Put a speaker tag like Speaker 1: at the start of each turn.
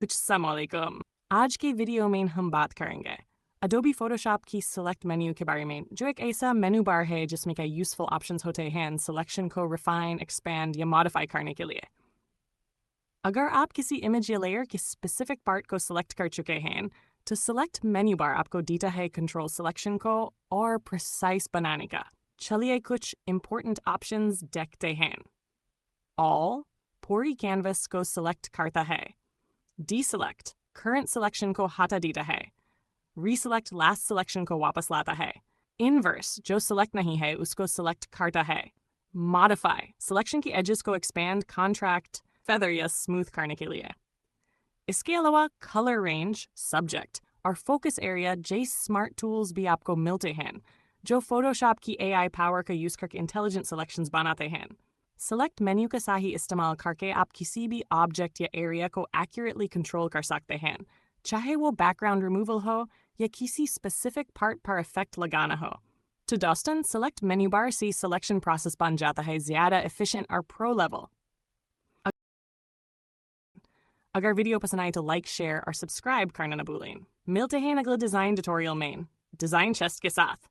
Speaker 1: अस्सलामुअलैकुम। आज के वीडियो में हम बात करेंगे Adobe Photoshop की सिलेक्ट मेन्यू के बारे में, जो एक ऐसा मेनू बार है जिसमें कई यूजफुल ऑप्शंस होते हैं सिलेक्शन को रिफाइन, एक्सपैंड या मॉडिफाई करने के लिए। अगर आप किसी इमेज या लेयर के स्पेसिफिक पार्ट को सिलेक्ट कर चुके हैं, तो सिलेक्ट मेन्यू बार आपको देता है कंट्रोल सिलेक्शन को और प्रिसाइज बनाने का। चलिए कुछ इंपॉर्टेंट ऑप्शंस देखते हैं। ऑल पूरी कैनवस को सिलेक्ट करता है। Deselect current selection को हटा देता है। Reselect last selection को वापस लाता है। Inverse जो select नहीं है उसको select करता है। Modify selection की edges को expand, contract, feather या smooth करने के लिए। इसके अलावा color range, subject और focus area जैसे smart tools भी आपको मिलते हैं, जो Photoshop की AI power का यूज करके intelligent selections बनाते हैं। सेलेक्ट मेन्यू का सही इस्तेमाल करके आप किसी भी ऑब्जेक्ट या एरिया को एक्यूरेटली कंट्रोल कर सकते हैं, चाहे वो बैकग्राउंड रिमूवल हो या किसी स्पेसिफिक पार्ट पर इफेक्ट लगाना हो। तो दोस्तन, सेलेक्ट मेन्यू बार से सिलेक्शन प्रोसेस बन जाता है ज़्यादा एफिशिएंट और प्रो लेवल। अगर वीडियो पसंद आए तो लाइक, शेयर और सब्सक्राइब करना न भूलें। मिलते हैं अगले डिज़ाइन ट्यूटोरियल में, डिज़ाइन चेस्ट के साथ।